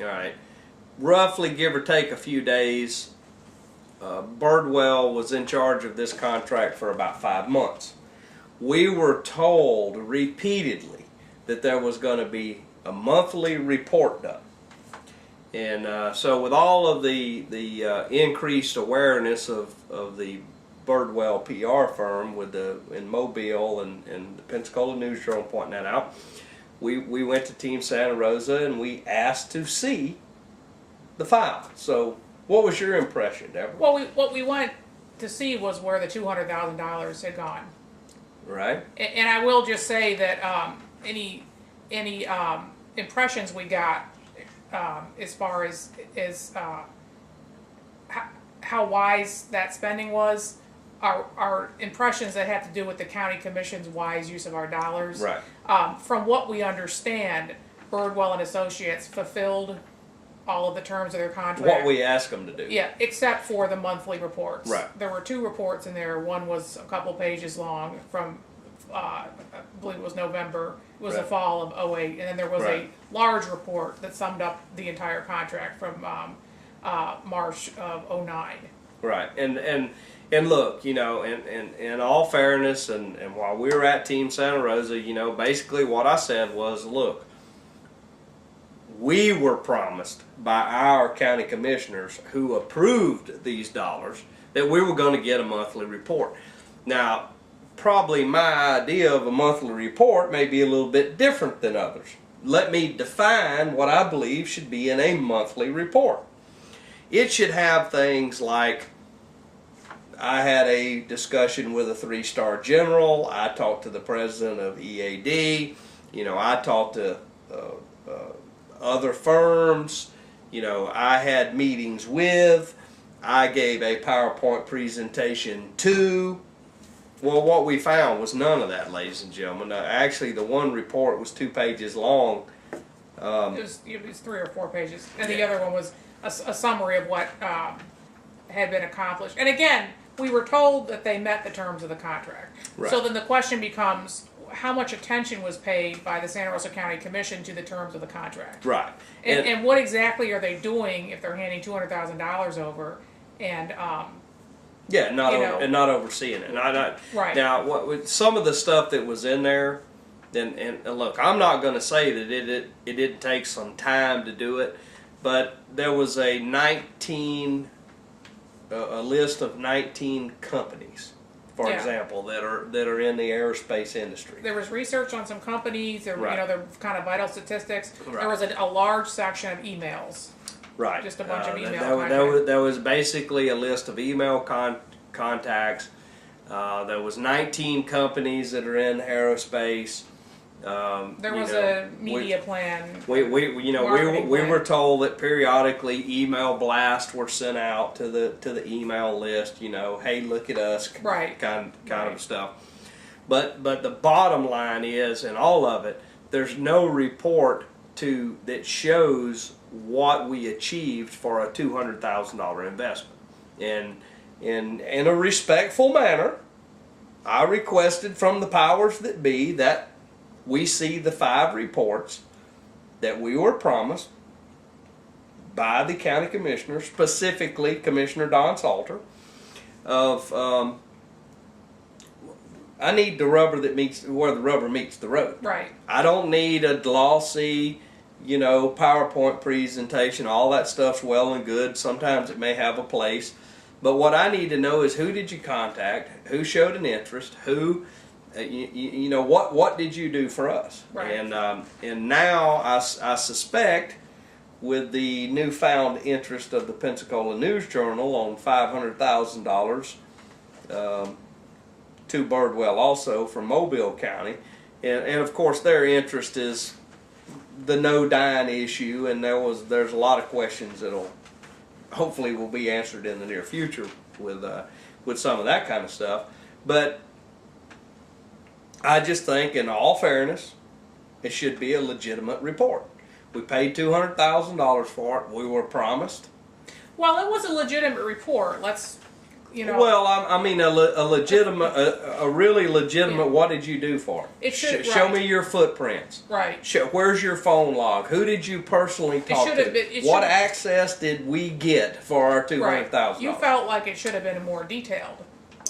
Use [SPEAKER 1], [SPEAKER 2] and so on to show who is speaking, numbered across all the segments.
[SPEAKER 1] All right. Roughly, give or take a few days, Birdwell was in charge of this contract for about 5 months. We were told repeatedly that there was going to be a monthly report done. And so with all of the increased awareness of the Birdwell PR firm in Mobile and the Pensacola News Journal pointing that out, we went to Team Santa Rosa and we asked to see the file. So what was your impression, Deborah?
[SPEAKER 2] Well, what we wanted to see was where the $200,000 had gone.
[SPEAKER 1] Right.
[SPEAKER 2] And I will just say that any impressions we got as far as how wise that spending was, our impressions that have to do with the county commission's wise use of our dollars.
[SPEAKER 1] Right.
[SPEAKER 2] From what we understand, Birdwell and Associates fulfilled all of the terms of their contract.
[SPEAKER 1] What we asked them to do.
[SPEAKER 2] Yeah, except for the monthly reports.
[SPEAKER 1] Right.
[SPEAKER 2] There were 2 reports in there. One was a couple pages long from, I believe it was November. It was the
[SPEAKER 1] Right.
[SPEAKER 2] fall of '08. And then there was
[SPEAKER 1] Right.
[SPEAKER 2] a large report that summed up the entire contract from March of '09.
[SPEAKER 1] Right. And look, you know, in all fairness, and while we were at Team Santa Rosa, you know, basically what I said was, look, we were promised by our county commissioners who approved these dollars that we were going to get a monthly report. Now, probably my idea of a monthly report may be a little bit different than others. Let me define what I believe should be in a monthly report. It should have things like, I had a discussion with a 3-star general, I talked to the president of EAD, you know, I talked to other firms, you know, I had meetings with, I gave a PowerPoint presentation to. Well, what we found was none of that, ladies and gentlemen. Actually, the one report was 2 pages long.
[SPEAKER 2] It was 3 or 4 pages. And the other one was a summary of what had been accomplished. And again, we were told that they met the terms of the contract.
[SPEAKER 1] Right.
[SPEAKER 2] So then the question becomes, how much attention was paid by the Santa Rosa County Commission to the terms of the contract?
[SPEAKER 1] Right.
[SPEAKER 2] And what exactly are they doing if they're handing $200,000 over and
[SPEAKER 1] yeah, not
[SPEAKER 2] you
[SPEAKER 1] over,
[SPEAKER 2] know.
[SPEAKER 1] and not overseeing it.
[SPEAKER 2] Right.
[SPEAKER 1] Now, with some of the stuff that was in there, and look, I'm not going to say that it didn't take some time to do it, but there was a list of 19 companies, for
[SPEAKER 2] Yeah.
[SPEAKER 1] example, that are in the aerospace industry.
[SPEAKER 2] there was research on some companies, there,
[SPEAKER 1] Right.
[SPEAKER 2] you know, the kind of vital statistics.
[SPEAKER 1] Right.
[SPEAKER 2] There was a large section of emails.
[SPEAKER 1] Right.
[SPEAKER 2] Just a bunch of email
[SPEAKER 1] there was basically a list of email contacts. There was 19 companies that are in aerospace.
[SPEAKER 2] There was a media plan.
[SPEAKER 1] We
[SPEAKER 2] marketing plan.
[SPEAKER 1] were told that periodically email blasts were sent out to the email list. You know, hey, look at us,
[SPEAKER 2] Right.
[SPEAKER 1] kind
[SPEAKER 2] Right.
[SPEAKER 1] of stuff. But the bottom line is, in all of it, there's no report that shows what we achieved for a $200,000 investment. And in a respectful manner, I requested from the powers that be that we see the 5 reports that we were promised by the county commissioner, specifically Commissioner Don Salter, of I need the rubber that meets where the rubber meets the road.
[SPEAKER 2] Right.
[SPEAKER 1] I don't need a glossy, you know, PowerPoint presentation. All that stuff's well and good. Sometimes it may have a place. But what I need to know is, who did you contact? Who showed an interest? Who, you know, what did you do for us?
[SPEAKER 2] Right.
[SPEAKER 1] And now I suspect, with the newfound interest of the Pensacola News Journal on $500,000 to Birdwell also from Mobile County, and of course their interest is the no dine issue, and there's a lot of questions that'll hopefully will be answered in the near future with some of that kind of stuff. But I just think, in all fairness, it should be a legitimate report. We paid $200,000 for it. We were promised.
[SPEAKER 2] Well, it was a legitimate report. Let's you know.
[SPEAKER 1] Well, I mean, a legitimate, a really legitimate. What did you do for it?
[SPEAKER 2] It should
[SPEAKER 1] show
[SPEAKER 2] right.
[SPEAKER 1] me your footprints.
[SPEAKER 2] Right.
[SPEAKER 1] Where's your phone log? Who did you personally talk
[SPEAKER 2] should
[SPEAKER 1] to?
[SPEAKER 2] have been-
[SPEAKER 1] What access did we get for our $200,000?
[SPEAKER 2] You felt like it should have been more detailed.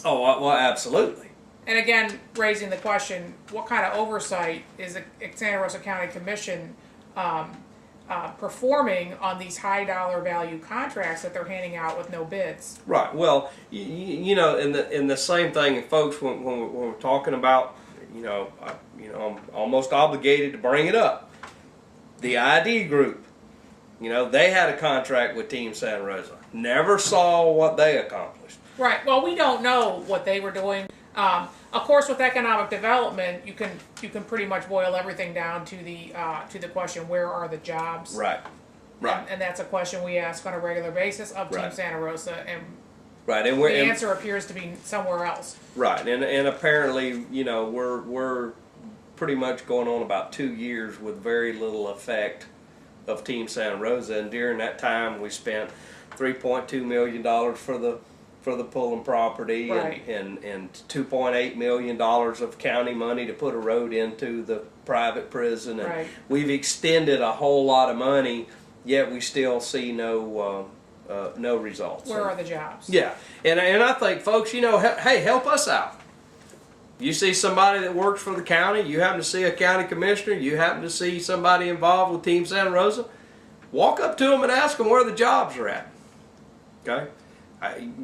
[SPEAKER 1] Oh, well, absolutely.
[SPEAKER 2] And again, raising the question, what kind of oversight is the Santa Rosa County Commission performing on these high dollar value contracts that they're handing out with no bids?
[SPEAKER 1] Right. Well, you know, in the same thing, folks, when we're talking about, I'm almost obligated to bring it up. The ID group, they had a contract with Team Santa Rosa. Never saw what they accomplished.
[SPEAKER 2] Right. Well, we don't know what they were doing. Of course, with economic development, you can pretty much boil everything down to the question: where are the jobs?
[SPEAKER 1] Right. Right.
[SPEAKER 2] And that's a question we ask on a regular basis of Team
[SPEAKER 1] Right.
[SPEAKER 2] Santa Rosa, and
[SPEAKER 1] right. And
[SPEAKER 2] the answer appears to be somewhere else.
[SPEAKER 1] Right. And apparently, we're pretty much going on about 2 years with very little effect of Team Santa Rosa, and during that time, we spent $3.2 million for the Pullen property,
[SPEAKER 2] Right.
[SPEAKER 1] and $2.8 million of county money to put a road into the private prison, and
[SPEAKER 2] Right.
[SPEAKER 1] we've extended a whole lot of money, yet we still see no results.
[SPEAKER 2] Where are the jobs?
[SPEAKER 1] Yeah, and I think, folks, hey, help us out. You see somebody that works for the county, you happen to see a county commissioner, you happen to see somebody involved with Team Santa Rosa, walk up to them and ask them where the jobs are at. Okay?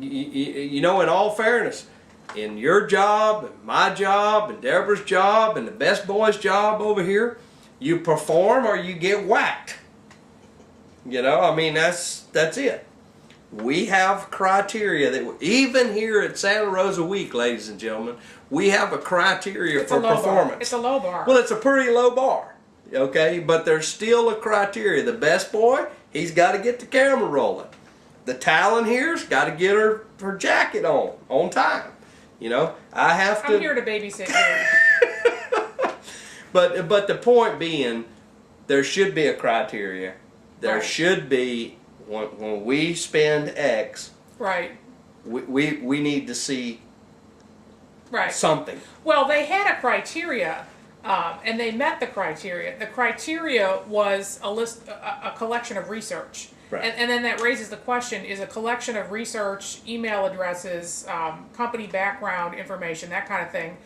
[SPEAKER 1] In all fairness, in your job, and my job, and Deborah's job, and the best boy's job over here, you perform or you get whacked. That's it. We have criteria that, even here at Santa Rosa Week, ladies and gentlemen, we have a criteria
[SPEAKER 2] It's
[SPEAKER 1] for
[SPEAKER 2] a low
[SPEAKER 1] performance.
[SPEAKER 2] bar. It's a low bar.
[SPEAKER 1] Well, it's a pretty low bar, okay? But there's still a criteria. The best boy, he's got to get the camera rolling. The talent here's got to get her jacket on time. I have to.
[SPEAKER 2] I'm here to babysit you.
[SPEAKER 1] But the point being, there should be a criteria. There
[SPEAKER 2] Right.
[SPEAKER 1] should be, when we spend X,
[SPEAKER 2] Right.
[SPEAKER 1] we need to see
[SPEAKER 2] Right.
[SPEAKER 1] something.
[SPEAKER 2] Well, they had a criteria, and they met the criteria. The criteria was a collection of research.
[SPEAKER 1] Right.
[SPEAKER 2] And then that raises the question, is a collection of research, email addresses, company background information, that kind of thing,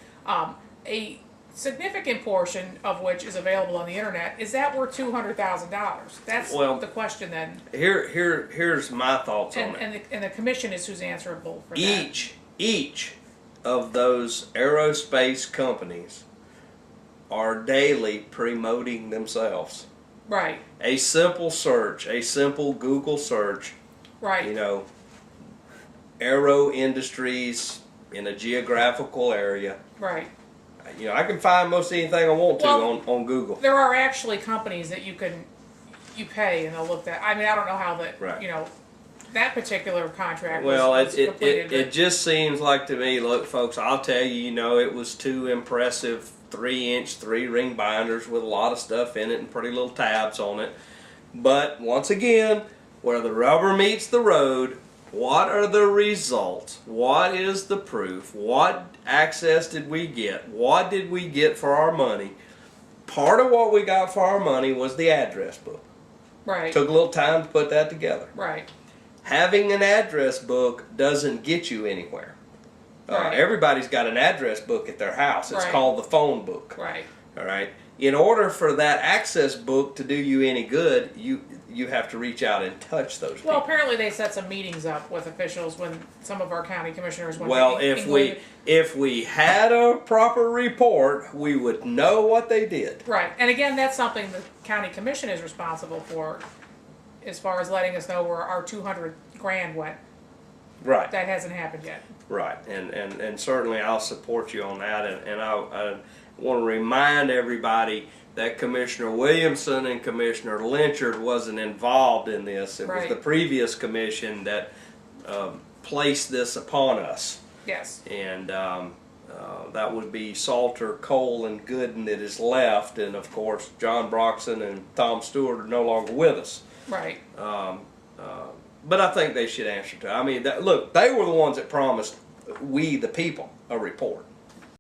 [SPEAKER 2] a significant portion of which is available on the internet, is that worth $200,000? That's the question then.
[SPEAKER 1] Here's my thoughts on it.
[SPEAKER 2] And the commission is who's answerable for that.
[SPEAKER 1] Each of those aerospace companies are daily promoting themselves.
[SPEAKER 2] Right.
[SPEAKER 1] A simple search, a simple Google search,
[SPEAKER 2] Right.
[SPEAKER 1] Aero Industries in a geographical area.
[SPEAKER 2] Right.
[SPEAKER 1] I can find most anything I want to
[SPEAKER 2] Well,
[SPEAKER 1] on Google.
[SPEAKER 2] There are actually companies that you pay and they'll look that. I mean, I don't know how
[SPEAKER 1] Right.
[SPEAKER 2] that particular contract
[SPEAKER 1] Well,
[SPEAKER 2] was completed.
[SPEAKER 1] it just seems like to me, look, folks, I'll tell you, it was two impressive 3-inch, 3-ring binders with a lot of stuff in it and pretty little tabs on it. But once again, where the rubber meets the road, what are the results? What is the proof? What access did we get? What did we get for our money? Part of what we got for our money was the address book.
[SPEAKER 2] Right.
[SPEAKER 1] Took a little time to put that together.
[SPEAKER 2] Right.
[SPEAKER 1] Having an address book doesn't get you anywhere.
[SPEAKER 2] Right.
[SPEAKER 1] Everybody's got an address book at their house. It's
[SPEAKER 2] Right.
[SPEAKER 1] called the phone book.
[SPEAKER 2] Right.
[SPEAKER 1] All right. In order for that access book to do you any good, you have to reach out and touch those people.
[SPEAKER 2] Well, apparently they set some meetings up with officials when some of our county commissioners went.
[SPEAKER 1] Well,
[SPEAKER 2] to
[SPEAKER 1] if we had a proper report, we would know what they did.
[SPEAKER 2] Right. And again, that's something the county commission is responsible for, as far as letting us know where our $200,000 went.
[SPEAKER 1] Right.
[SPEAKER 2] That hasn't happened yet.
[SPEAKER 1] Right, and certainly I'll support you on that, and I want to remind everybody that Commissioner Williamson and Commissioner Lynchard wasn't involved in this. It was
[SPEAKER 2] Right.
[SPEAKER 1] the previous commission that placed this upon us,
[SPEAKER 2] Yes.
[SPEAKER 1] and that would be Salter, Cole, and Gooden that is left, and of course John Broxson and Tom Stewart are no longer with us.
[SPEAKER 2] Right.
[SPEAKER 1] but I think they should answer to. I mean, look, they were the ones that promised we, the people, a report.